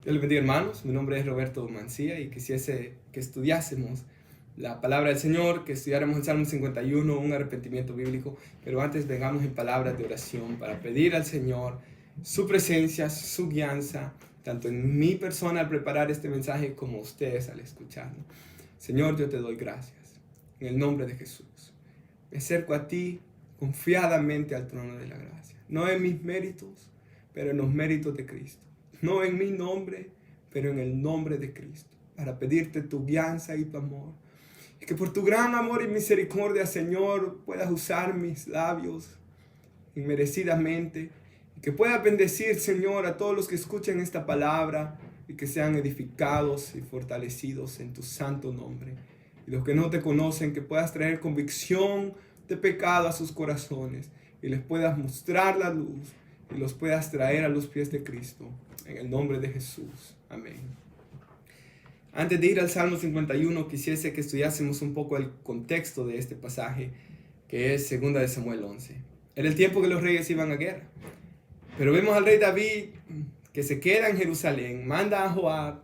Dios les bendiga, hermanos. Mi nombre es Roberto Mancía y quisiese que estudiásemos la palabra del Señor, que estudiáramos el Salmo 51, un arrepentimiento bíblico, pero antes vengamos en palabras de oración para pedir al Señor su presencia, su guianza, tanto en mi persona al preparar este mensaje como ustedes al escucharlo. Señor, yo te doy gracias en el nombre de Jesús. Me acerco a ti confiadamente al trono de la gracia, no en mis méritos, pero en los méritos de Cristo. No en mi nombre, pero en el nombre de Cristo, para pedirte tu guianza y tu amor. Y que por tu gran amor y misericordia, Señor, puedas usar mis labios inmerecidamente. Y que puedas bendecir, Señor, a todos los que escuchen esta palabra y que sean edificados y fortalecidos en tu santo nombre. Y los que no te conocen, que puedas traer convicción de pecado a sus corazones y les puedas mostrar la luz y los puedas traer a los pies de Cristo. En el nombre de Jesús. Amén. Antes de ir al Salmo 51, quisiese que estudiásemos un poco el contexto de este pasaje, que es 2 de Samuel 11. Era el tiempo que los reyes iban a guerra. Pero vemos al rey David que se queda en Jerusalén, manda a Joab,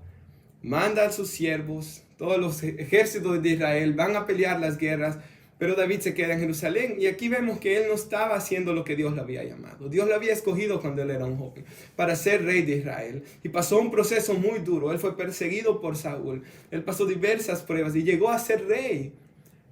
manda a sus siervos, todos los ejércitos de Israel van a pelear las guerras, pero David se queda en Jerusalén. Y aquí vemos que él no estaba haciendo lo que Dios le había llamado. Dios lo había escogido cuando él era un joven para ser rey de Israel. Y pasó un proceso muy duro. Él fue perseguido por Saúl. Él pasó diversas pruebas y llegó a ser rey.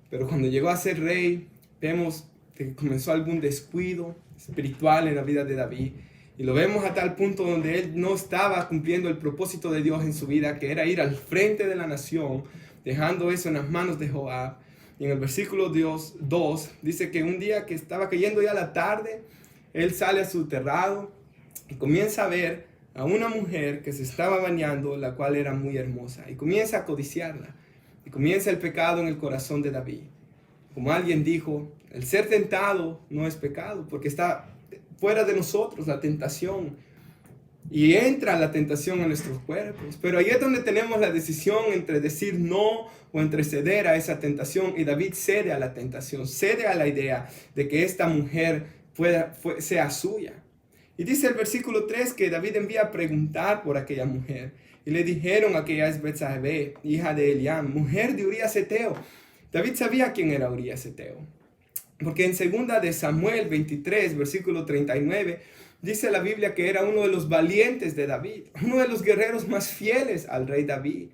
Pero cuando llegó a ser rey, vemos que comenzó algún descuido espiritual en la vida de David. Y lo vemos a tal punto donde él no estaba cumpliendo el propósito de Dios en su vida, que era ir al frente de la nación, dejando eso en las manos de Joab. Y en el versículo 2 dice que un día que estaba cayendo ya la tarde, él sale a su terrado y comienza a ver a una mujer que se estaba bañando, la cual era muy hermosa, y comienza a codiciarla. Y comienza el pecado en el corazón de David. Como alguien dijo, el ser tentado no es pecado, porque está fuera de nosotros la tentación. Y entra la tentación en nuestros cuerpos. Pero ahí es donde tenemos la decisión entre decir no o entre ceder a esa tentación. Y David cede a la tentación, cede a la idea de que esta mujer sea suya. Y dice el versículo 3 que David envía a preguntar por aquella mujer. Y le dijeron que ella es Betsabé, hija de Eliam, mujer de Urías Eteo. David sabía quién era Urías Eteo. Porque en 2 de Samuel 23, versículo 39, dice la Biblia que era uno de los valientes de David, uno de los guerreros más fieles al rey David.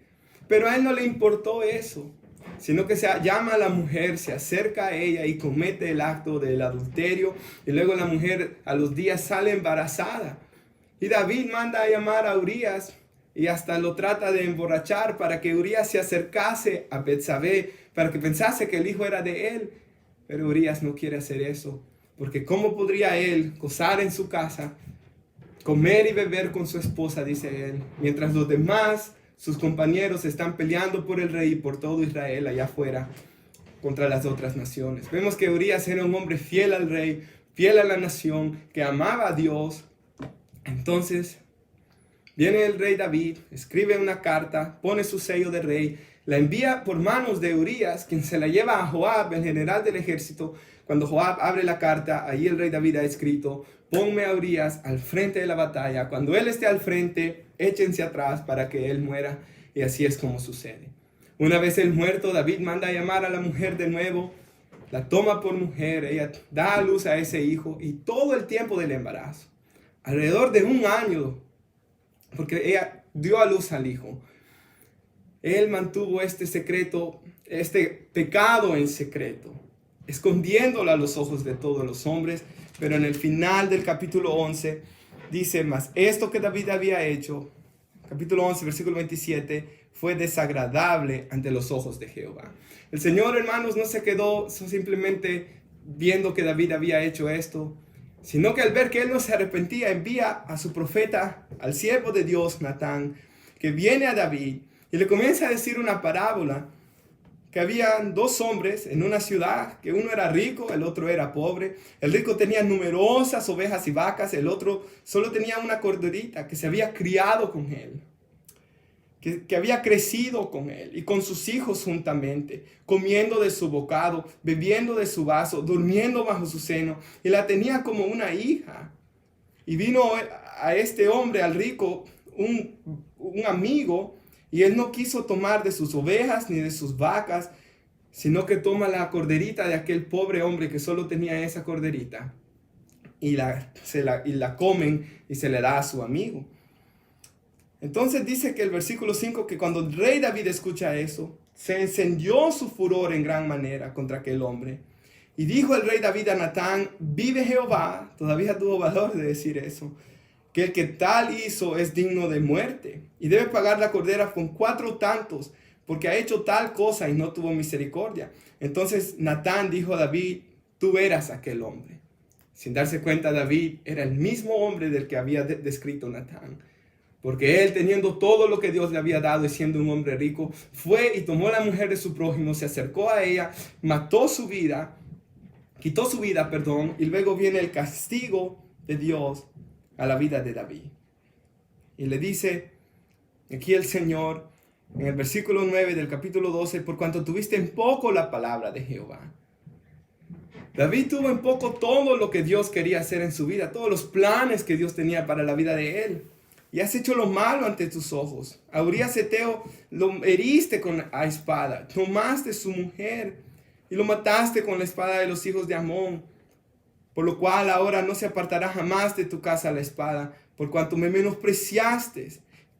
Pero a él no le importó eso, sino que se llama a la mujer, se acerca a ella y comete el acto del adulterio. Y luego la mujer a los días sale embarazada. Y David manda a llamar a Urías y hasta lo trata de emborrachar para que Urías se acercase a Betsabé, para que pensase que el hijo era de él. Pero Urías no quiere hacer eso. Porque ¿cómo podría él gozar en su casa, comer y beber con su esposa, dice él, mientras los demás, sus compañeros, están peleando por el rey y por todo Israel allá afuera contra las otras naciones? Vemos que Urías era un hombre fiel al rey, fiel a la nación, que amaba a Dios. Entonces viene el rey David, escribe una carta, pone su sello de rey, la envía por manos de Urías, quien se la lleva a Joab, el general del ejército. Cuando Joab abre la carta, ahí el rey David ha escrito: ponme a Urías al frente de la batalla. Cuando él esté al frente, échense atrás para que él muera. Y así es como sucede. Una vez él muerto, David manda a llamar a la mujer de nuevo, la toma por mujer, ella da a luz a ese hijo, y todo el tiempo del embarazo, alrededor de un año, porque ella dio a luz al hijo, él mantuvo este secreto, este pecado en secreto, escondiéndolo a los ojos de todos los hombres. Pero en el final del capítulo 11 dice: mas esto que David había hecho, capítulo 11, versículo 27, fue desagradable ante los ojos de Jehová. El Señor, hermanos, no se quedó simplemente viendo que David había hecho esto, sino que al ver que él no se arrepentía, envía a su profeta, al siervo de Dios, Natán, que viene a David y le comienza a decir una parábola, que había dos hombres en una ciudad, que uno era rico, el otro era pobre. El rico tenía numerosas ovejas y vacas, el otro solo tenía una corderita que se había criado con él, que había crecido con él y con sus hijos juntamente, comiendo de su bocado, bebiendo de su vaso, durmiendo bajo su seno, y la tenía como una hija. Y vino a este hombre, al rico, un un amigo, y él no quiso tomar de sus ovejas ni de sus vacas, sino que toma la corderita de aquel pobre hombre que solo tenía esa corderita y la comen y se le da a su amigo. Entonces dice que el versículo 5, que cuando el rey David escucha eso, se encendió su furor en gran manera contra aquel hombre. Y dijo el rey David a Natán: vive Jehová, todavía tuvo valor de decir eso, que el que tal hizo es digno de muerte, y debe pagar la cordera con 4 tantos, porque ha hecho tal cosa y no tuvo misericordia. Entonces Natán dijo a David: tú eras aquel hombre. Sin darse cuenta, David era el mismo hombre del que había descrito Natán. Porque él, teniendo todo lo que Dios le había dado y siendo un hombre rico, fue y tomó la mujer de su prójimo, se acercó a ella, quitó su vida, y luego viene el castigo de Dios a la vida de David. Y le dice aquí el Señor, en el versículo 9 del capítulo 12, por cuanto tuviste en poco la palabra de Jehová. David tuvo en poco todo lo que Dios quería hacer en su vida, todos los planes que Dios tenía para la vida de él. Y has hecho lo malo ante tus ojos. A Urías Heteo lo heriste a espada, tomaste su mujer y lo mataste con la espada de los hijos de Amón. Por lo cual ahora no se apartará jamás de tu casa la espada, por cuanto me menospreciaste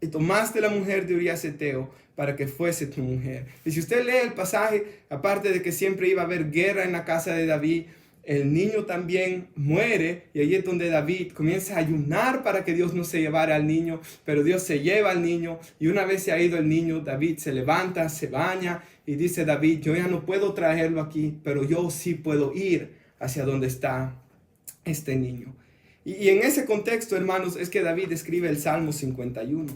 y tomaste la mujer de Urías Heteo para que fuese tu mujer. Y si usted lee el pasaje, aparte de que siempre iba a haber guerra en la casa de David, el niño también muere, y ahí es donde David comienza a ayunar para que Dios no se llevara al niño, pero Dios se lleva al niño, y una vez se ha ido el niño, David se levanta, se baña, y dice David: yo ya no puedo traerlo aquí, pero yo sí puedo ir hacia donde está este niño. Y en ese contexto, hermanos, es que David escribe el Salmo 51.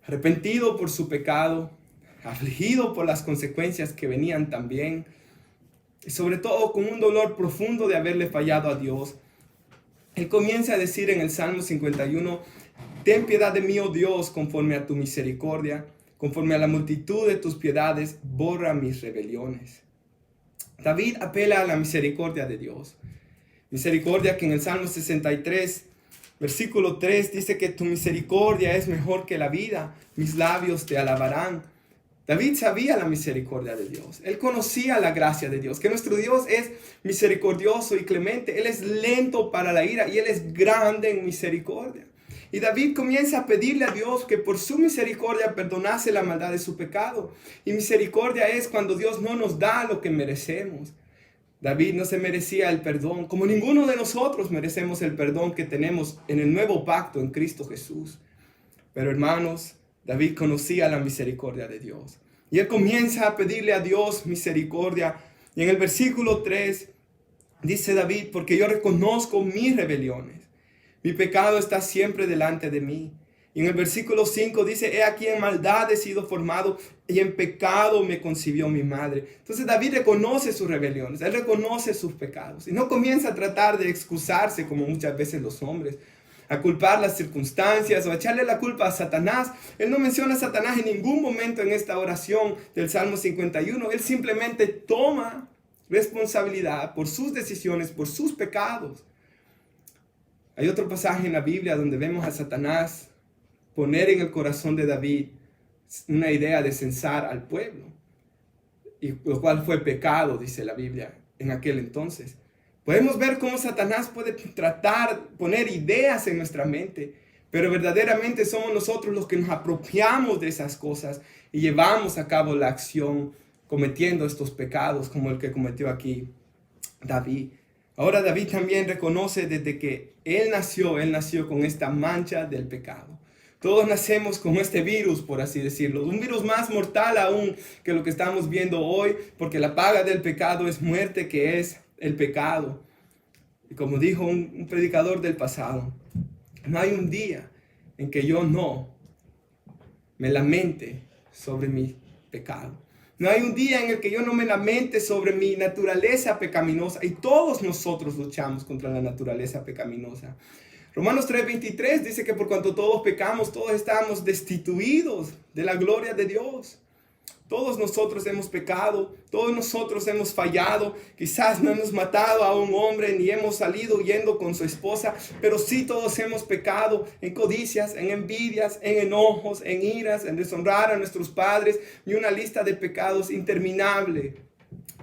Arrepentido por su pecado, afligido por las consecuencias que venían también, y sobre todo con un dolor profundo de haberle fallado a Dios, él comienza a decir en el Salmo 51: ten piedad de mí, oh Dios, conforme a tu misericordia, conforme a la multitud de tus piedades, borra mis rebeliones. David apela a la misericordia de Dios. Misericordia que en el Salmo 63, versículo 3, dice que tu misericordia es mejor que la vida, mis labios te alabarán. David sabía la misericordia de Dios. Él conocía la gracia de Dios, que nuestro Dios es misericordioso y clemente. Él es lento para la ira y Él es grande en misericordia. Y David comienza a pedirle a Dios que por su misericordia perdonase la maldad de su pecado. Y misericordia es cuando Dios no nos da lo que merecemos. David no se merecía el perdón, como ninguno de nosotros merecemos el perdón que tenemos en el nuevo pacto en Cristo Jesús. Pero hermanos, David conocía la misericordia de Dios. Y él comienza a pedirle a Dios misericordia. Y en el versículo 3 dice David: porque yo reconozco mis rebeliones. Mi pecado está siempre delante de mí. Y en el versículo 5 dice: he aquí en maldad he sido formado y en pecado me concibió mi madre. Entonces David reconoce sus rebeliones, él reconoce sus pecados. Y no comienza a tratar de excusarse como muchas veces los hombres, a culpar las circunstancias o a echarle la culpa a Satanás. Él no menciona a Satanás en ningún momento en esta oración del Salmo 51. Él simplemente toma responsabilidad por sus decisiones, por sus pecados. Hay otro pasaje en la Biblia donde vemos a Satanás poner en el corazón de David una idea de censar al pueblo, y lo cual fue pecado, dice la Biblia, en aquel entonces. Podemos ver cómo Satanás puede poner ideas en nuestra mente, pero verdaderamente somos nosotros los que nos apropiamos de esas cosas y llevamos a cabo la acción cometiendo estos pecados como el que cometió aquí David. Ahora David también reconoce desde que él nació con esta mancha del pecado. Todos nacemos con este virus, por así decirlo, un virus más mortal aún que lo que estamos viendo hoy, porque la paga del pecado es muerte, que es el pecado. Y como dijo un predicador del pasado, no hay un día en que yo no me lamente sobre mi pecado. No hay un día en el que yo no me lamente sobre mi naturaleza pecaminosa. Y todos nosotros luchamos contra la naturaleza pecaminosa. Romanos 3:23 dice que por cuanto todos pecamos, todos estamos destituidos de la gloria de Dios. Todos nosotros hemos pecado, todos nosotros hemos fallado, quizás no hemos matado a un hombre ni hemos salido huyendo con su esposa, pero sí todos hemos pecado en codicias, en envidias, en enojos, en iras, en deshonrar a nuestros padres y una lista de pecados interminable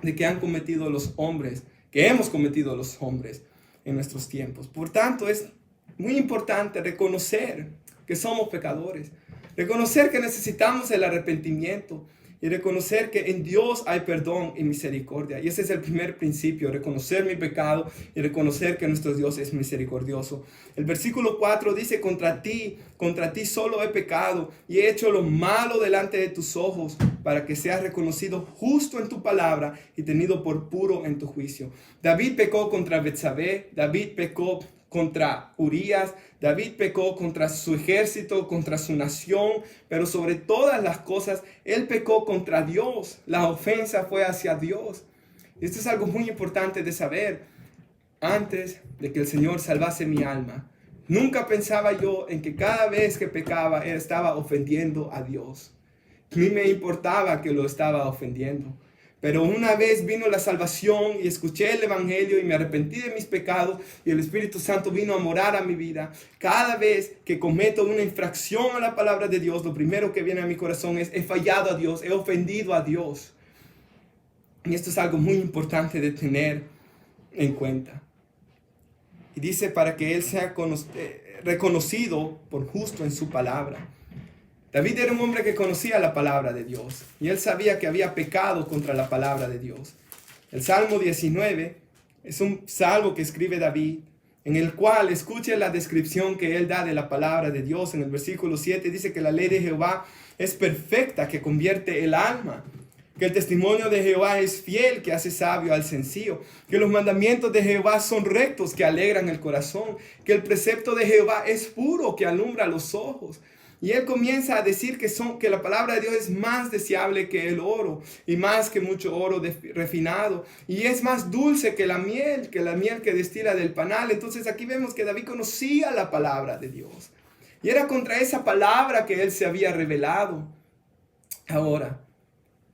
de que han cometido los hombres, que hemos cometido los hombres en nuestros tiempos. Por tanto, es muy importante reconocer que somos pecadores, reconocer que necesitamos el arrepentimiento y reconocer que en Dios hay perdón y misericordia. Y ese es el primer principio, reconocer mi pecado y reconocer que nuestro Dios es misericordioso. El versículo 4 dice, contra ti solo he pecado y he hecho lo malo delante de tus ojos, para que seas reconocido justo en tu palabra y tenido por puro en tu juicio. David pecó contra Betsabé, David pecó contra Urías, David pecó contra su ejército, contra su nación, pero sobre todas las cosas, él pecó contra Dios. La ofensa fue hacia Dios. Esto es algo muy importante de saber. Antes de que el Señor salvase mi alma, nunca pensaba yo en que cada vez que pecaba, él estaba ofendiendo a Dios. A mí me importaba que lo estaba ofendiendo. Pero una vez vino la salvación y escuché el evangelio y me arrepentí de mis pecados y el Espíritu Santo vino a morar a mi vida. Cada vez que cometo una infracción a la palabra de Dios, lo primero que viene a mi corazón es: he fallado a Dios, he ofendido a Dios. Y esto es algo muy importante de tener en cuenta. Y dice, para que Él sea reconocido por justo en su palabra. David era un hombre que conocía la palabra de Dios y él sabía que había pecado contra la palabra de Dios. El Salmo 19 es un salmo que escribe David, en el cual escuche la descripción que él da de la palabra de Dios. En el versículo 7 dice que la ley de Jehová es perfecta, que convierte el alma, que el testimonio de Jehová es fiel, que hace sabio al sencillo, que los mandamientos de Jehová son rectos, que alegran el corazón, que el precepto de Jehová es puro, que alumbra los ojos. Y él comienza a decir que la palabra de Dios es más deseable que el oro y más que mucho oro refinado. Y es más dulce que la miel que destila del panal. Entonces aquí vemos que David conocía la palabra de Dios. Y era contra esa palabra que él se había revelado. Ahora,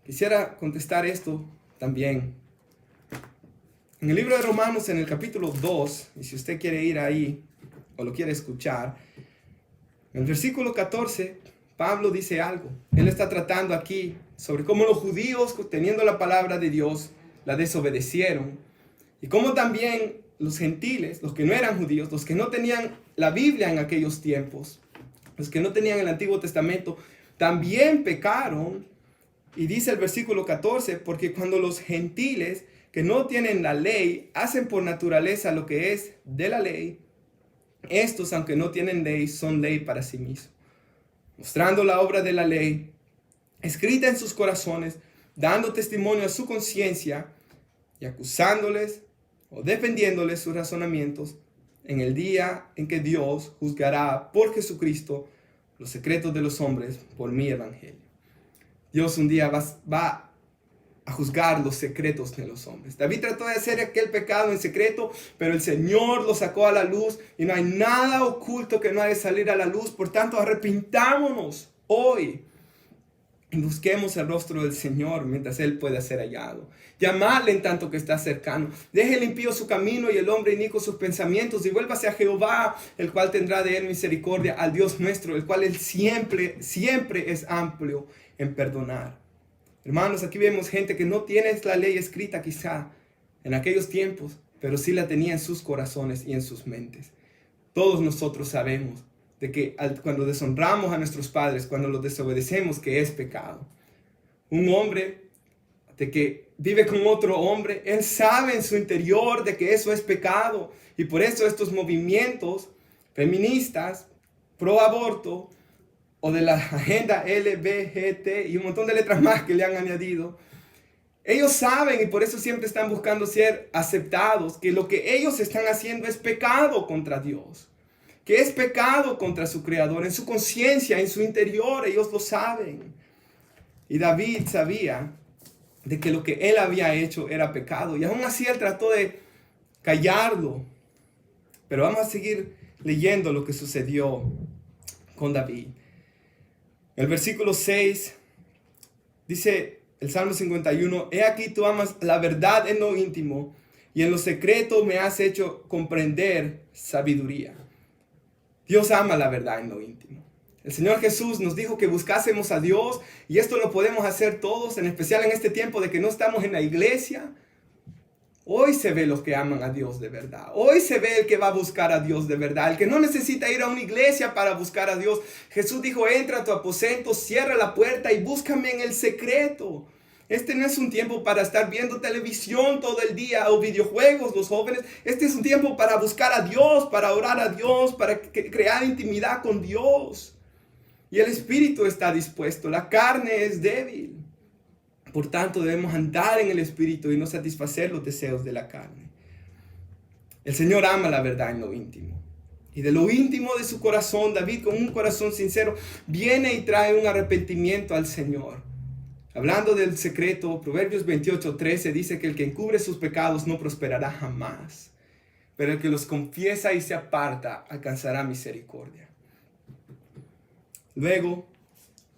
quisiera contestar esto también. En el libro de Romanos, en el capítulo 2, y si usted quiere ir ahí o lo quiere escuchar, en el versículo 14, Pablo dice algo. Él está tratando aquí sobre cómo los judíos, teniendo la palabra de Dios, la desobedecieron. Y cómo también los gentiles, los que no eran judíos, los que no tenían la Biblia en aquellos tiempos, los que no tenían el Antiguo Testamento, también pecaron. Y dice el versículo 14, porque cuando los gentiles que no tienen la ley hacen por naturaleza lo que es de la ley, estos, aunque no tienen ley, son ley para sí mismos, mostrando la obra de la ley, escrita en sus corazones, dando testimonio a su conciencia y acusándoles o defendiéndoles sus razonamientos en el día en que Dios juzgará por Jesucristo los secretos de los hombres por mi evangelio. Dios un día va a juzgar los secretos de los hombres. David trató de hacer aquel pecado en secreto, pero el Señor lo sacó a la luz y no hay nada oculto que no ha de salir a la luz. Por tanto, arrepintámonos hoy y busquemos el rostro del Señor mientras Él pueda ser hallado. Llamadle en tanto que está cercano. Deje el impío su camino y el hombre inicuo sus pensamientos y vuélvase a Jehová, el cual tendrá de él misericordia, al Dios nuestro, el cual Él siempre es amplio en perdonar. Hermanos, aquí vemos gente que no tiene la ley escrita quizá en aquellos tiempos, pero sí la tenía en sus corazones y en sus mentes. Todos nosotros sabemos de que cuando deshonramos a nuestros padres, cuando los desobedecemos, que es pecado. Un hombre de que vive con otro hombre, él sabe en su interior de que eso es pecado. Y por eso estos movimientos feministas, pro aborto, o de la agenda LGBT y un montón de letras más que le han añadido, ellos saben y por eso siempre están buscando ser aceptados, que lo que ellos están haciendo es pecado contra Dios, que es pecado contra su Creador, en su conciencia, en su interior, ellos lo saben. Y David sabía de que lo que él había hecho era pecado y aún así él trató de callarlo. Pero vamos a seguir leyendo lo que sucedió con David. El versículo 6 Dice el Salmo 51, he aquí tú amas la verdad en lo íntimo y en lo secreto me has hecho comprender sabiduría. Dios ama la verdad en lo íntimo. El Señor Jesús nos dijo que buscásemos a Dios y esto lo podemos hacer todos, en especial en este tiempo de que no estamos en la iglesia. Hoy se ve los que aman a Dios de verdad. Hoy se ve el que va a buscar a Dios de verdad. El que no necesita ir a una iglesia para buscar a Dios. Jesús dijo, entra a tu aposento, cierra la puerta y búscame en el secreto. Este no es un tiempo para estar viendo televisión todo el día o videojuegos, los jóvenes. Este es un tiempo para buscar a Dios, para orar a Dios, para crear intimidad con Dios. Y el espíritu está dispuesto, la carne es débil. Por tanto, debemos andar en el espíritu y no satisfacer los deseos de la carne. El Señor ama la verdad en lo íntimo. Y de lo íntimo de su corazón, David, con un corazón sincero, viene y trae un arrepentimiento al Señor. Hablando del secreto, Proverbios 28:13 dice que el que encubre sus pecados no prosperará jamás, pero el que los confiesa y se aparta alcanzará misericordia. Luego,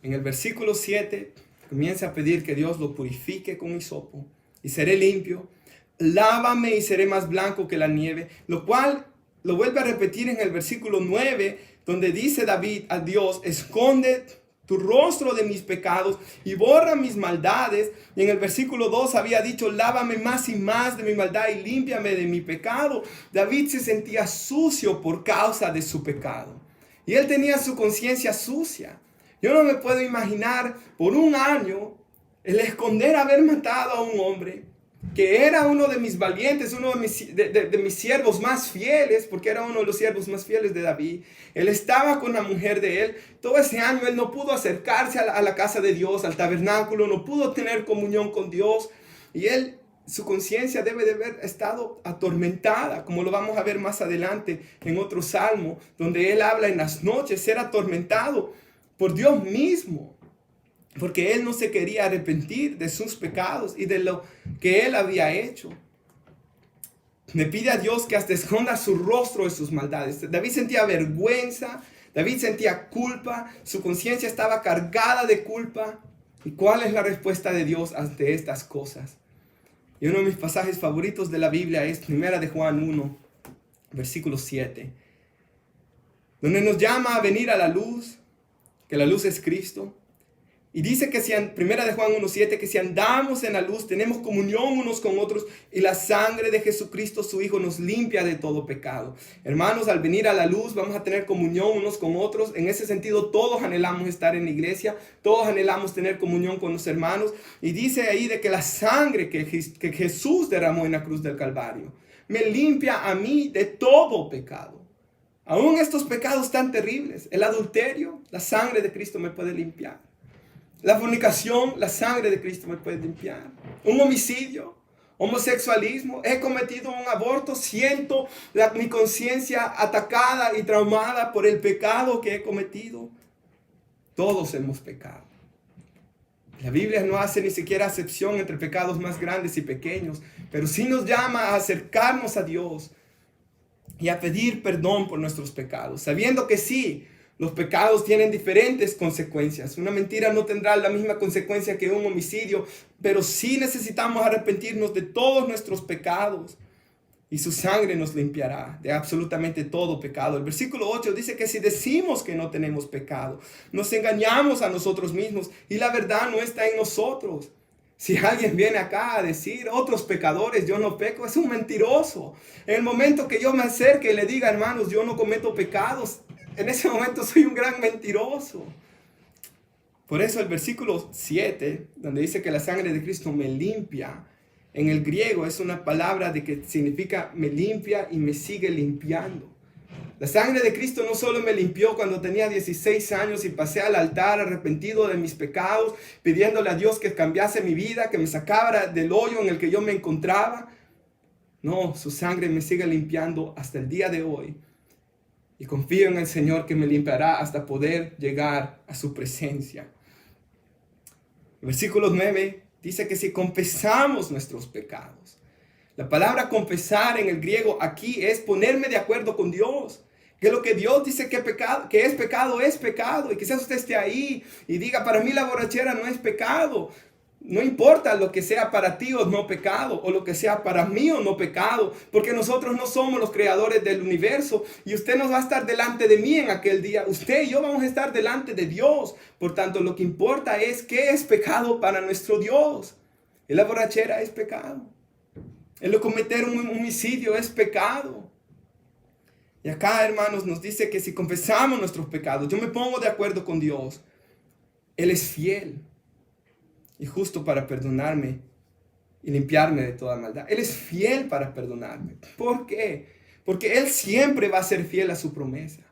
en el versículo 7, comienza a pedir que Dios lo purifique con hisopo y seré limpio. Lávame y seré más blanco que la nieve. Lo cual lo vuelve a repetir en el versículo 9, donde dice David a Dios, esconde tu rostro de mis pecados y borra mis maldades. Y en el versículo 2 había dicho, lávame más y más de mi maldad y límpiame de mi pecado. David se sentía sucio por causa de su pecado. Y él tenía su conciencia sucia. Yo no me puedo imaginar por un año el esconder haber matado a un hombre que era uno de mis valientes, uno de mis siervos más fieles, porque era uno de los siervos más fieles de David. Él estaba con la mujer de él. Todo ese año él no pudo acercarse a la casa de Dios, al tabernáculo, no pudo tener comunión con Dios. Y su conciencia debe de haber estado atormentada, como lo vamos a ver más adelante en otro salmo, donde él habla en las noches, ser atormentado por Dios mismo, porque él no se quería arrepentir de sus pecados y de lo que él había hecho. Le pide a Dios que hasta esconda su rostro de sus maldades. David sentía vergüenza, David sentía culpa, su conciencia estaba cargada de culpa. ¿Y cuál es la respuesta de Dios ante estas cosas? Y uno de mis pasajes favoritos de la Biblia es 1 de Juan 1, versículo 7, donde nos llama a venir a la luz, que la luz es Cristo. Y dice que 1 de Juan 1:7, que si andamos en la luz, tenemos comunión unos con otros y la sangre de Jesucristo, su Hijo, nos limpia de todo pecado. Hermanos, al venir a la luz vamos a tener comunión unos con otros. En ese sentido, todos anhelamos estar en la iglesia, todos anhelamos tener comunión con los hermanos. Y dice ahí de que la sangre que Jesús derramó en la cruz del Calvario me limpia a mí de todo pecado. Aún estos pecados tan terribles, el adulterio, la sangre de Cristo me puede limpiar. La fornicación, la sangre de Cristo me puede limpiar. Un homicidio, homosexualismo, he cometido un aborto, siento mi conciencia atacada y traumada por el pecado que he cometido. Todos hemos pecado. La Biblia no hace ni siquiera acepción entre pecados más grandes y pequeños, pero sí nos llama a acercarnos a Dios y a pedir perdón por nuestros pecados, sabiendo que sí, los pecados tienen diferentes consecuencias. Una mentira no tendrá la misma consecuencia que un homicidio, pero sí necesitamos arrepentirnos de todos nuestros pecados y su sangre nos limpiará de absolutamente todo pecado. El versículo 8 dice que si decimos que no tenemos pecado, nos engañamos a nosotros mismos y la verdad no está en nosotros. Si alguien viene acá a decir, otros pecadores, yo no peco, es un mentiroso. En el momento que yo me acerque y le diga, hermanos, yo no cometo pecados, en ese momento soy un gran mentiroso. Por eso el versículo 7, donde dice que la sangre de Cristo me limpia, en el griego es una palabra de que significa me limpia y me sigue limpiando. La sangre de Cristo no solo me limpió cuando tenía 16 años y pasé al altar arrepentido de mis pecados, pidiéndole a Dios que cambiase mi vida, que me sacara del hoyo en el que yo me encontraba. No, su sangre me sigue limpiando hasta el día de hoy. Y confío en el Señor que me limpiará hasta poder llegar a su presencia. El versículo 9 dice que si confesamos nuestros pecados. La palabra confesar en el griego aquí es ponerme de acuerdo con Dios. Que lo que Dios dice que es pecado, es pecado. Y quizás usted esté ahí y diga, para mí la borrachera no es pecado. No importa lo que sea para ti o no pecado, o lo que sea para mí o no pecado, porque nosotros no somos los creadores del universo y usted no va a estar delante de mí en aquel día. Usted y yo vamos a estar delante de Dios. Por tanto, lo que importa es qué es pecado para nuestro Dios. Y la borrachera es pecado. El cometer un homicidio es pecado. Y acá, hermanos, nos dice que si confesamos nuestros pecados, yo me pongo de acuerdo con Dios, Él es fiel y justo para perdonarme y limpiarme de toda maldad. Él es fiel para perdonarme. ¿Por qué? Porque Él siempre va a ser fiel a su promesa.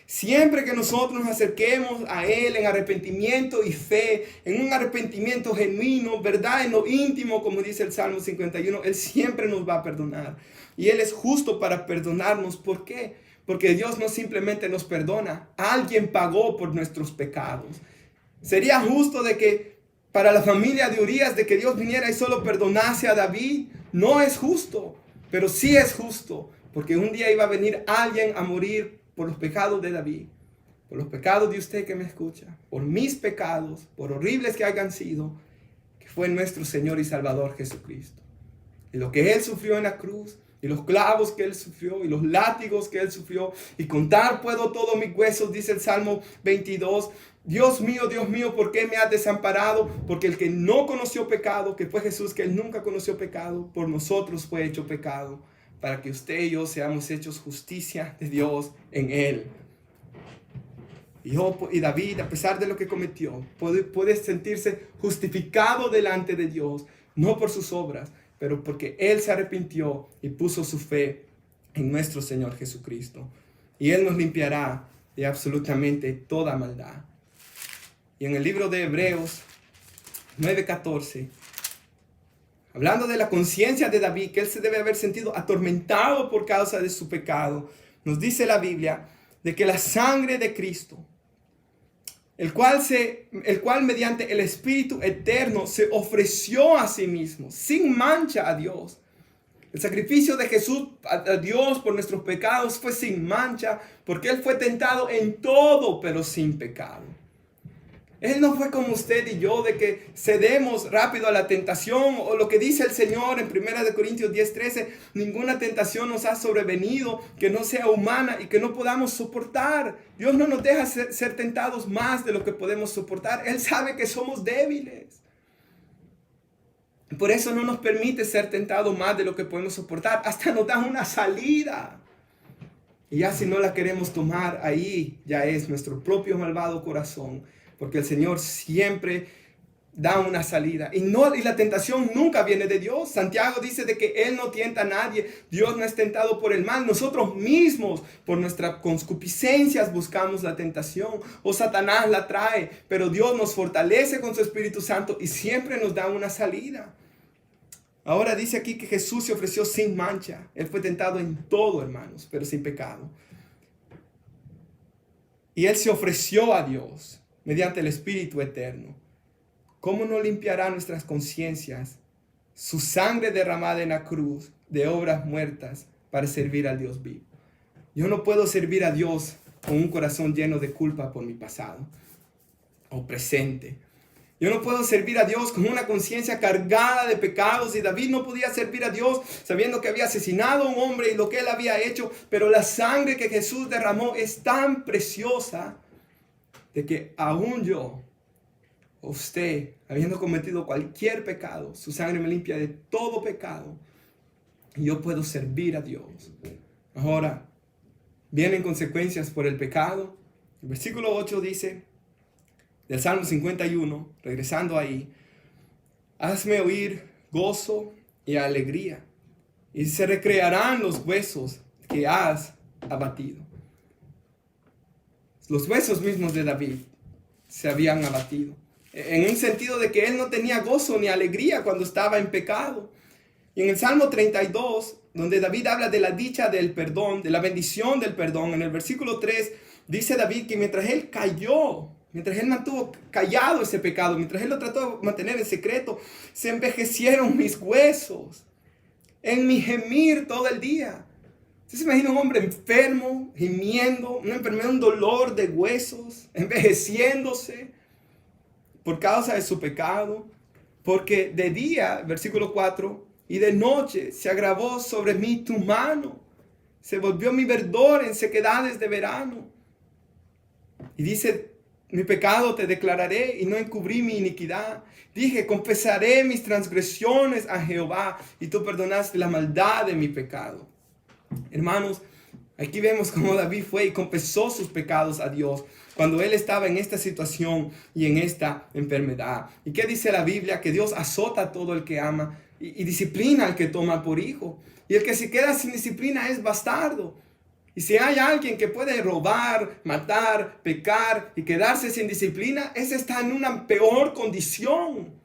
Siempre que nosotros nos acerquemos a Él en arrepentimiento y fe, en un arrepentimiento genuino, verdad, en lo íntimo, como dice el Salmo 51, Él siempre nos va a perdonar. Y Él es justo para perdonarnos. ¿Por qué? Porque Dios no simplemente nos perdona. Alguien pagó por nuestros pecados. Sería justo de que para la familia de Urías, de que Dios viniera y solo perdonase a David. No es justo, pero sí es justo, porque un día iba a venir alguien a morir por los pecados de David, por los pecados de usted que me escucha, por mis pecados, por horribles que hayan sido, que fue nuestro Señor y Salvador Jesucristo. Y lo que Él sufrió en la cruz, y los clavos que Él sufrió, y los látigos que Él sufrió, y contar puedo todos mis huesos, dice el Salmo 22, Dios mío, ¿por qué me has desamparado? Porque el que no conoció pecado, que fue Jesús, que Él nunca conoció pecado, por nosotros fue hecho pecado, para que usted y yo seamos hechos justicia de Dios en Él. Y David, a pesar de lo que cometió, puede sentirse justificado delante de Dios, no por sus obras, pero porque Él se arrepintió y puso su fe en nuestro Señor Jesucristo. Y Él nos limpiará de absolutamente toda maldad. Y en el libro de Hebreos 9:14, hablando de la conciencia de David, que él se debe haber sentido atormentado por causa de su pecado, nos dice la Biblia de que la sangre de Cristo, el cual mediante el Espíritu eterno se ofreció a sí mismo, sin mancha a Dios. El sacrificio de Jesús a Dios por nuestros pecados fue sin mancha, porque Él fue tentado en todo, pero sin pecado. Él no fue como usted y yo, de que cedemos rápido a la tentación, o lo que dice el Señor en 1 Corintios 10:13, ninguna tentación nos ha sobrevenido que no sea humana y que no podamos soportar. Dios no nos deja ser tentados más de lo que podemos soportar. Él sabe que somos débiles. Por eso no nos permite ser tentados más de lo que podemos soportar. Hasta nos da una salida. Y ya si no la queremos tomar, ahí ya es nuestro propio malvado corazón. Porque el Señor siempre da una salida. Y la tentación nunca viene de Dios. Santiago dice de que Él no tienta a nadie. Dios no es tentado por el mal. Nosotros mismos, por nuestras concupiscencias, buscamos la tentación. O Satanás la trae. Pero Dios nos fortalece con su Espíritu Santo y siempre nos da una salida. Ahora dice aquí que Jesús se ofreció sin mancha. Él fue tentado en todo, hermanos, pero sin pecado. Y Él se ofreció a Dios mediante el Espíritu eterno. ¿Cómo no limpiará nuestras conciencias su sangre derramada en la cruz de obras muertas para servir al Dios vivo? Yo no puedo servir a Dios con un corazón lleno de culpa por mi pasado o presente. Yo no puedo servir a Dios con una conciencia cargada de pecados. Y David no podía servir a Dios sabiendo que había asesinado a un hombre y lo que él había hecho. Pero la sangre que Jesús derramó es tan preciosa de que aún yo, usted, habiendo cometido cualquier pecado, su sangre me limpia de todo pecado. Y yo puedo servir a Dios. Ahora, vienen consecuencias por el pecado. El versículo 8 dice, del Salmo 51, regresando ahí, hazme oír gozo y alegría, y se recrearán los huesos que has abatido. Los huesos mismos de David se habían abatido, en un sentido de que él no tenía gozo ni alegría cuando estaba en pecado. Y en el Salmo 32, donde David habla de la dicha del perdón, de la bendición del perdón, en el versículo 3, dice David que mientras él cayó, mientras él mantuvo callado ese pecado, mientras él lo trató de mantener en secreto, se envejecieron mis huesos en mi gemir todo el día. Usted se imagina un hombre enfermo, gimiendo, una enfermedad, un dolor de huesos, envejeciéndose por causa de su pecado. Porque de día, versículo 4, y de noche se agravó sobre mí tu mano. Se volvió mi verdor en sequedades de verano. Y dice, mi pecado te declararé y no encubrí mi iniquidad. Dije, confesaré mis transgresiones a Jehová y tú perdonaste la maldad de mi pecado. Hermanos, aquí vemos cómo David fue y confesó sus pecados a Dios cuando él estaba en esta situación y en esta enfermedad. ¿Y qué dice la Biblia? Que Dios azota a todo el que ama y disciplina al que toma por hijo. Y el que se queda sin disciplina es bastardo. Y si hay alguien que puede robar, matar, pecar y quedarse sin disciplina, ese está en una peor condición.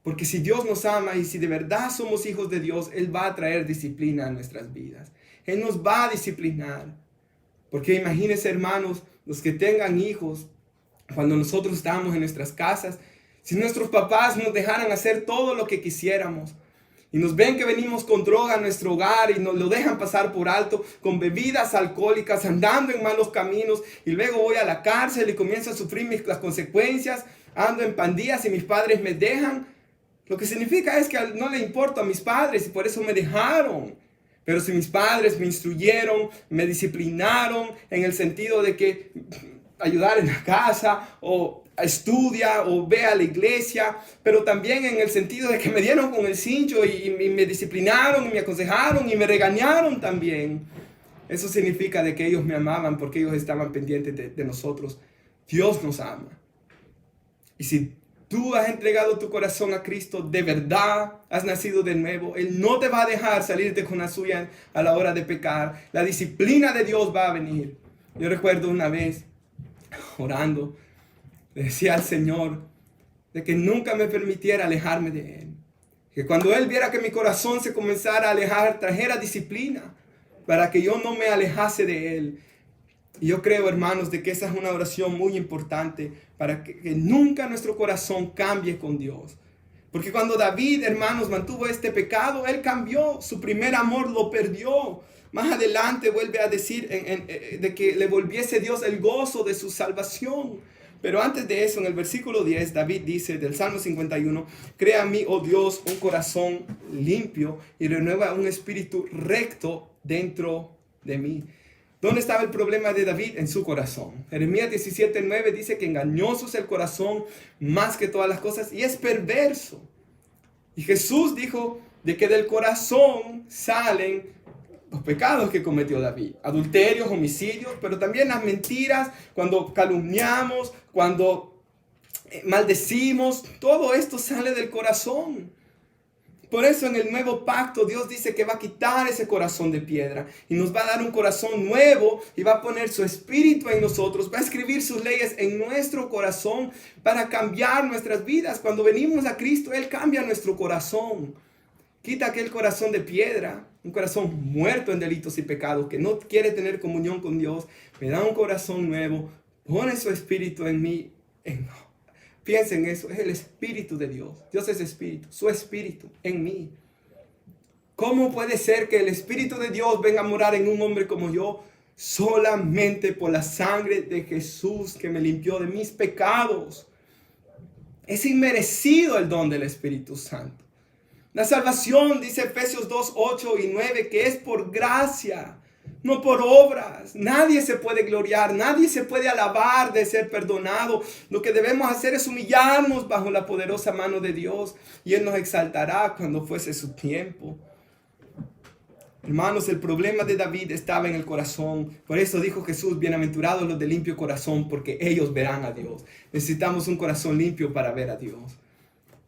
Porque si Dios nos ama y si de verdad somos hijos de Dios, Él va a traer disciplina a nuestras vidas. Él nos va a disciplinar. Porque imagínense, hermanos, los que tengan hijos, cuando nosotros estábamos en nuestras casas, si nuestros papás nos dejaran hacer todo lo que quisiéramos, y nos ven que venimos con droga a nuestro hogar y nos lo dejan pasar por alto, con bebidas alcohólicas, andando en malos caminos, y luego voy a la cárcel y comienzo a sufrir las consecuencias, ando en pandillas y mis padres me dejan, lo que significa es que no le importo a mis padres y por eso me dejaron. Pero si mis padres me instruyeron, me disciplinaron en el sentido de que ayudar en la casa o estudia o ve a la iglesia, pero también en el sentido de que me dieron con el cincho y me disciplinaron y me aconsejaron y me regañaron también. Eso significa de que ellos me amaban porque ellos estaban pendientes de nosotros. Dios nos ama. Y si tú has entregado tu corazón a Cristo, de verdad has nacido de nuevo, Él no te va a dejar salirte con la suya a la hora de pecar. La disciplina de Dios va a venir. Yo recuerdo una vez, orando, le decía al Señor de que nunca me permitiera alejarme de Él. Que cuando Él viera que mi corazón se comenzara a alejar, trajera disciplina para que yo no me alejase de Él. Y yo creo, hermanos, de que esa es una oración muy importante para que nunca nuestro corazón cambie con Dios. Porque cuando David, hermanos, mantuvo este pecado, él cambió, su primer amor lo perdió. Más adelante vuelve a decir de que le volviese Dios el gozo de su salvación. Pero antes de eso, en el versículo 10, David dice del Salmo 51, crea en mí, oh Dios, un corazón limpio y renueva un espíritu recto dentro de mí. ¿Dónde estaba el problema de David? En su corazón. Jeremías 17:9 dice que engañoso es el corazón más que todas las cosas y es perverso. Y Jesús dijo de que del corazón salen los pecados que cometió David. Adulterios, homicidios, pero también las mentiras, cuando calumniamos, cuando maldecimos, todo esto sale del corazón. Por eso en el nuevo pacto Dios dice que va a quitar ese corazón de piedra y nos va a dar un corazón nuevo y va a poner su espíritu en nosotros, va a escribir sus leyes en nuestro corazón para cambiar nuestras vidas. Cuando venimos a Cristo, Él cambia nuestro corazón. Quita aquel corazón de piedra, un corazón muerto en delitos y pecados que no quiere tener comunión con Dios. Me da un corazón nuevo, pone su espíritu en mí. Piensen en eso, es el Espíritu de Dios. Dios es Espíritu, su Espíritu en mí. ¿Cómo puede ser que el Espíritu de Dios venga a morar en un hombre como yo? Solamente por la sangre de Jesús que me limpió de mis pecados. Es inmerecido el don del Espíritu Santo. La salvación, dice Efesios 2, 8 y 9, que es por gracia, no por obras. Nadie se puede gloriar, nadie se puede alabar de ser perdonado. Lo que debemos hacer es humillarnos bajo la poderosa mano de Dios y Él nos exaltará cuando fuese su tiempo. Hermanos, el problema de David estaba en el corazón. Por eso dijo Jesús, bienaventurados los de limpio corazón, porque ellos verán a Dios. Necesitamos un corazón limpio para ver a Dios.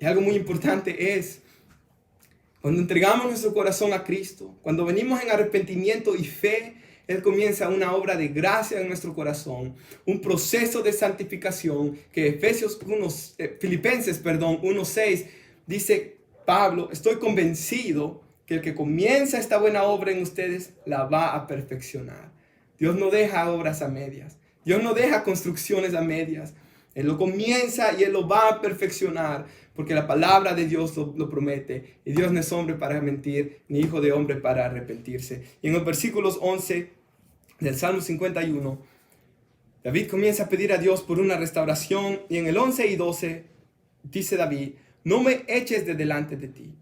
Y algo muy importante es, cuando entregamos nuestro corazón a Cristo, cuando venimos en arrepentimiento y fe, Él comienza una obra de gracia en nuestro corazón, un proceso de santificación que Filipenses 1:6 dice Pablo, estoy convencido que el que comienza esta buena obra en ustedes la va a perfeccionar. Dios no deja obras a medias, Dios no deja construcciones a medias. Él lo comienza y Él lo va a perfeccionar. porque la palabra de Dios lo promete. Y Dios no es hombre para mentir, ni hijo de hombre para arrepentirse. Y en los versículos 11 del Salmo 51, David comienza a pedir a Dios por una restauración. Y en el 11 y 12 dice David: no me eches de delante de ti,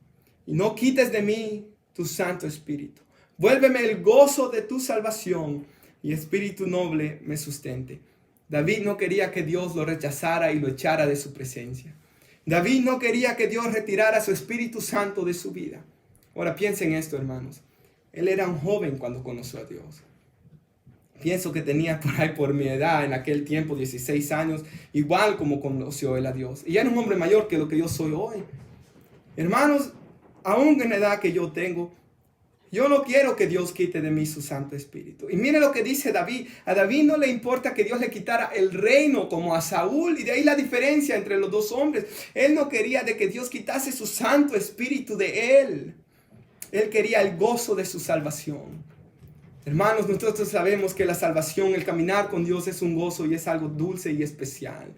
y no quites de mí tu Santo Espíritu. Vuélveme el gozo de tu salvación, y espíritu noble me sustente. David no quería que Dios lo rechazara y lo echara de su presencia. David no quería que Dios retirara su Espíritu Santo de su vida. Ahora piensen esto, hermanos. Él era un joven cuando conoció a Dios. Pienso que tenía por mi edad, en aquel tiempo, 16 años, igual como conoció él a Dios. Y era un hombre mayor que lo que yo soy hoy. Hermanos, aún en la edad que yo tengo, yo no quiero que Dios quite de mí su Santo Espíritu. Y mire lo que dice David. A David no le importa que Dios le quitara el reino como a Saúl. Y de ahí la diferencia entre los dos hombres. Él no quería de que Dios quitase su Santo Espíritu de él. Él quería el gozo de su salvación. Hermanos, nosotros sabemos que la salvación, el caminar con Dios es un gozo y es algo dulce y especial.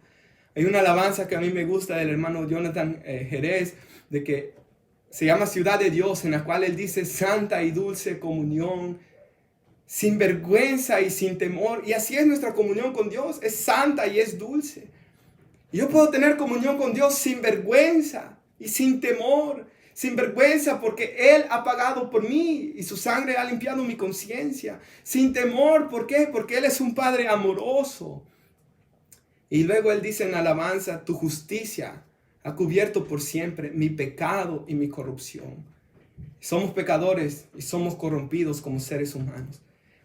Hay una alabanza que a mí me gusta del hermano Jonathan Jerez, de que se llama Ciudad de Dios, en la cual él dice: santa y dulce comunión, sin vergüenza y sin temor. Y así es nuestra comunión con Dios, es santa y es dulce. Y yo puedo tener comunión con Dios sin vergüenza y sin temor. Sin vergüenza porque Él ha pagado por mí y su sangre ha limpiado mi conciencia. Sin temor, ¿por qué? Porque Él es un Padre amoroso. Y luego Él dice en alabanza: tu justicia ha cubierto por siempre mi pecado y mi corrupción. Somos pecadores y somos corrompidos como seres humanos.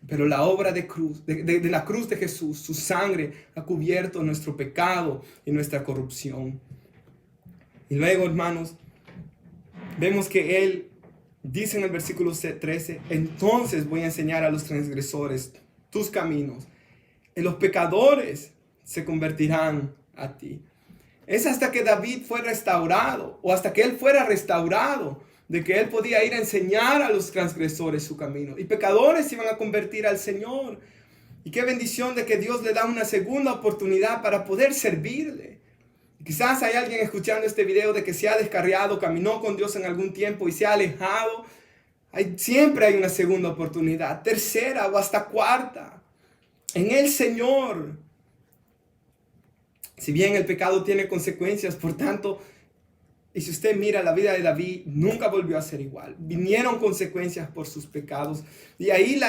Pero la obra de la cruz de Jesús, su sangre ha cubierto nuestro pecado y nuestra corrupción. Y luego, hermanos, vemos que Él dice en el versículo 13: entonces voy a enseñar a los transgresores tus caminos, y los pecadores se convertirán a ti. Es hasta que David fue restaurado, o hasta que él fuera restaurado, de que él podía ir a enseñar a los transgresores su camino. Y pecadores se iban a convertir al Señor. Y qué bendición de que Dios le da una segunda oportunidad para poder servirle. Quizás hay alguien escuchando este video de que se ha descarriado, caminó con Dios en algún tiempo y se ha alejado. Siempre hay una segunda oportunidad, tercera o hasta cuarta. En el Señor. Si bien el pecado tiene consecuencias, por tanto, y si usted mira la vida de David, nunca volvió a ser igual. Vinieron consecuencias por sus pecados. Y ahí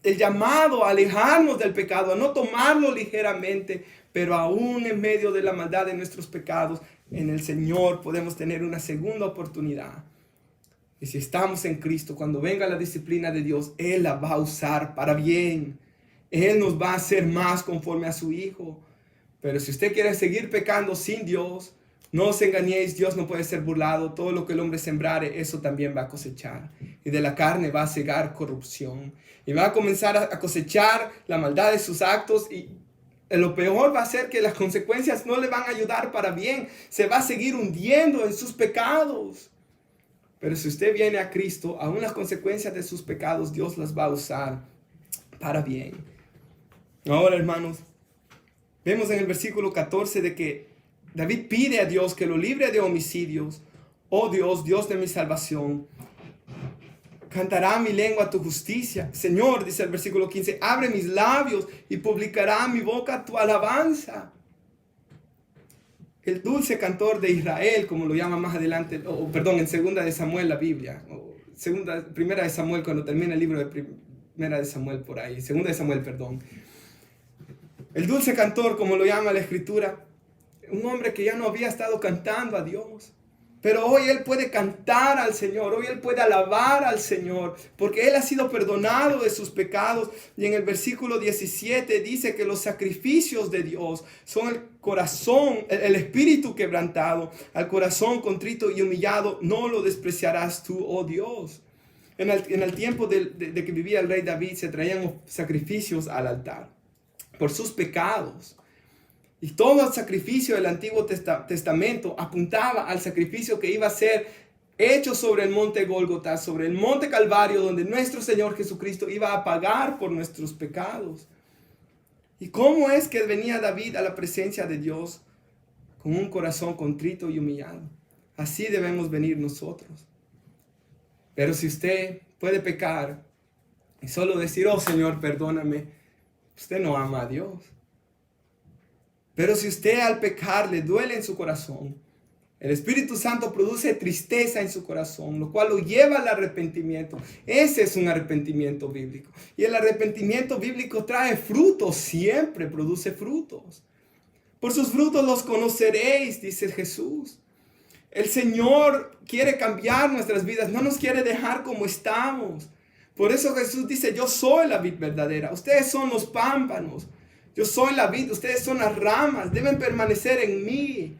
el llamado a alejarnos del pecado, a no tomarlo ligeramente, pero aún en medio de la maldad de nuestros pecados, en el Señor podemos tener una segunda oportunidad. Y si estamos en Cristo, cuando venga la disciplina de Dios, Él la va a usar para bien. Él nos va a hacer más conforme a su Hijo. Pero si usted quiere seguir pecando sin Dios, no os engañéis, Dios no puede ser burlado. Todo lo que el hombre sembrare, eso también va a cosechar. Y de la carne va a cegar corrupción. Y va a comenzar a cosechar la maldad de sus actos. Y lo peor va a ser que las consecuencias no le van a ayudar para bien. Se va a seguir hundiendo en sus pecados. Pero si usted viene a Cristo, aún las consecuencias de sus pecados, Dios las va a usar para bien. Ahora, hermanos, vemos en el versículo 14 de que David pide a Dios que lo libre de homicidios. Oh Dios, Dios de mi salvación, cantará mi lengua tu justicia. Señor, dice el versículo 15, abre mis labios y publicará mi boca tu alabanza. El dulce cantor de Israel, como lo llama más adelante, en segunda de Samuel la Biblia, primera de Samuel, cuando termina el libro de primera de Samuel por ahí, segunda de Samuel, perdón. El dulce cantor, como lo llama la Escritura, un hombre que ya no había estado cantando a Dios. Pero hoy él puede cantar al Señor, hoy él puede alabar al Señor, porque él ha sido perdonado de sus pecados. Y en el versículo 17 dice que los sacrificios de Dios son el corazón, el espíritu quebrantado, al corazón contrito y humillado, no lo despreciarás tú, oh Dios. En el tiempo de que vivía el rey David se traían sacrificios al altar por sus pecados. Y todo el sacrificio del Antiguo Testamento apuntaba al sacrificio que iba a ser hecho sobre el monte Gólgota, sobre el monte Calvario, donde nuestro Señor Jesucristo iba a pagar por nuestros pecados. ¿Y cómo es que venía David a la presencia de Dios? con un corazón contrito y humillado. Así debemos venir nosotros. Pero si usted puede pecar y solo decir, oh Señor, perdóname, usted no ama a Dios. Pero si usted al pecar le duele en su corazón, el Espíritu Santo produce tristeza en su corazón, lo cual lo lleva al arrepentimiento. Ese es un arrepentimiento bíblico. Y el arrepentimiento bíblico trae frutos, siempre produce frutos. Por sus frutos los conoceréis, dice Jesús. El Señor quiere cambiar nuestras vidas, no nos quiere dejar como estamos. Por eso Jesús dice, yo soy la vid verdadera, ustedes son los pámpanos. Yo soy la vid, ustedes son las ramas, deben permanecer en mí.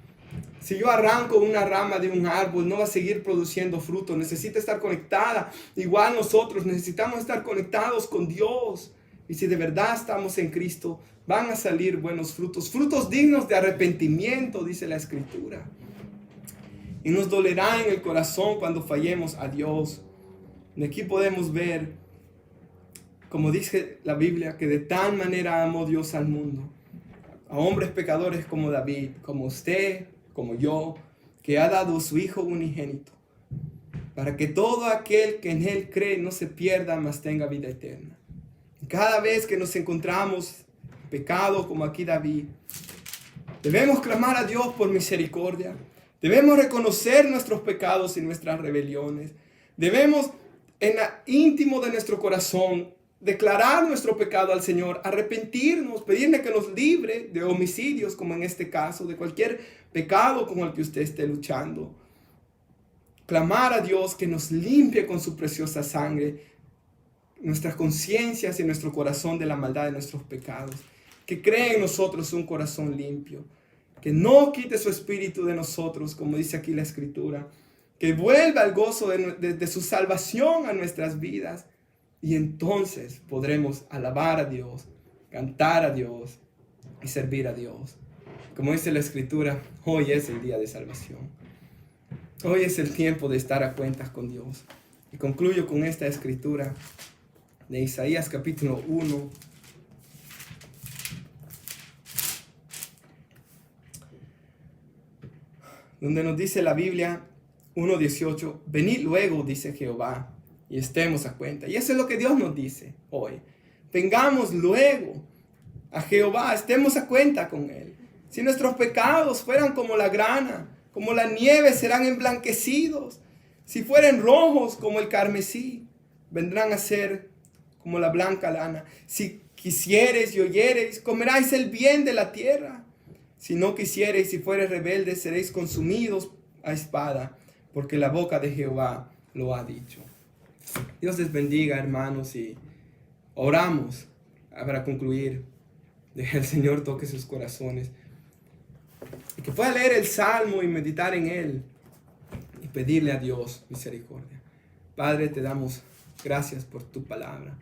Si yo arranco una rama de un árbol, no va a seguir produciendo fruto, necesita estar conectada. Igual nosotros necesitamos estar conectados con Dios. Y si de verdad estamos en Cristo, van a salir buenos frutos, frutos dignos de arrepentimiento, dice la Escritura. Y nos dolerá en el corazón cuando fallemos a Dios. Y aquí podemos ver, como dice la Biblia, que de tal manera amó Dios al mundo, a hombres pecadores como David, como usted, como yo, que ha dado a su Hijo unigénito, para que todo aquel que en Él cree no se pierda, mas tenga vida eterna. Y cada vez que nos encontramos en pecado, como aquí David, debemos clamar a Dios por misericordia, debemos reconocer nuestros pecados y nuestras rebeliones, debemos en lo íntimo de nuestro corazón declarar nuestro pecado al Señor, arrepentirnos, pedirle que nos libre de homicidios, como en este caso, de cualquier pecado con el que usted esté luchando. Clamar a Dios que nos limpie con su preciosa sangre nuestras conciencias y nuestro corazón de la maldad de nuestros pecados. Que cree en nosotros un corazón limpio. Que no quite su espíritu de nosotros, como dice aquí la Escritura. Que vuelva el gozo de su salvación a nuestras vidas. Y entonces podremos alabar a Dios, cantar a Dios y servir a Dios. Como dice la Escritura, hoy es el día de salvación. Hoy es el tiempo de estar a cuentas con Dios. Y concluyo con esta Escritura de Isaías capítulo 1. Donde nos dice la Biblia 1:18, venid luego, dice Jehová, y estemos a cuenta. Y eso es lo que Dios nos dice hoy. Vengamos luego a Jehová, estemos a cuenta con Él. Si nuestros pecados fueran como la grana, como la nieve, serán emblanquecidos. Si fueren rojos como el carmesí, vendrán a ser como la blanca lana. Si quisiereis y oyereis, comeráis el bien de la tierra. Si no quisiereis y fuereis rebeldes, seréis consumidos a espada, porque la boca de Jehová lo ha dicho. Dios les bendiga, hermanos, y oramos para concluir. Que el Señor toque sus corazones. Y que pueda leer el Salmo y meditar en él. Y pedirle a Dios misericordia. Padre, te damos gracias por tu palabra.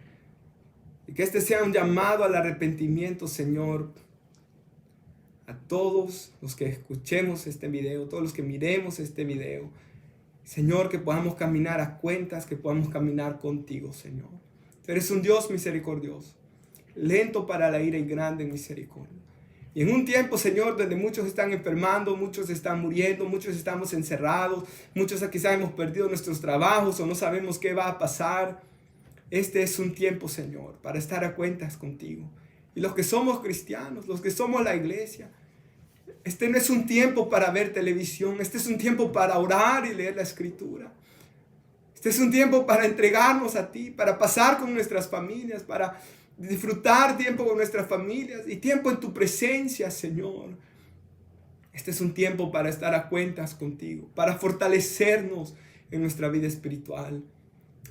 Y que este sea un llamado al arrepentimiento, Señor. A todos los que escuchemos este video, todos los que miremos este video. Señor, que podamos caminar a cuentas, que podamos caminar contigo, Señor. Tú eres un Dios misericordioso, lento para la ira y grande en misericordia. Y en un tiempo, Señor, donde muchos están enfermando, muchos están muriendo, muchos estamos encerrados, muchos quizás hemos perdido nuestros trabajos o no sabemos qué va a pasar. Este es un tiempo, Señor, para estar a cuentas contigo. Y los que somos cristianos, los que somos la iglesia, este no es un tiempo para ver televisión, este es un tiempo para orar y leer la Escritura. Este es un tiempo para entregarnos a ti, para pasar con nuestras familias, para disfrutar tiempo con nuestras familias y tiempo en tu presencia, Señor. Este es un tiempo para estar a cuentas contigo, para fortalecernos en nuestra vida espiritual.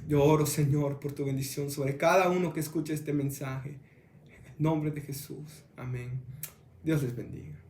Yo oro, Señor, por tu bendición sobre cada uno que escuche este mensaje. En el nombre de Jesús. Amén. Dios les bendiga.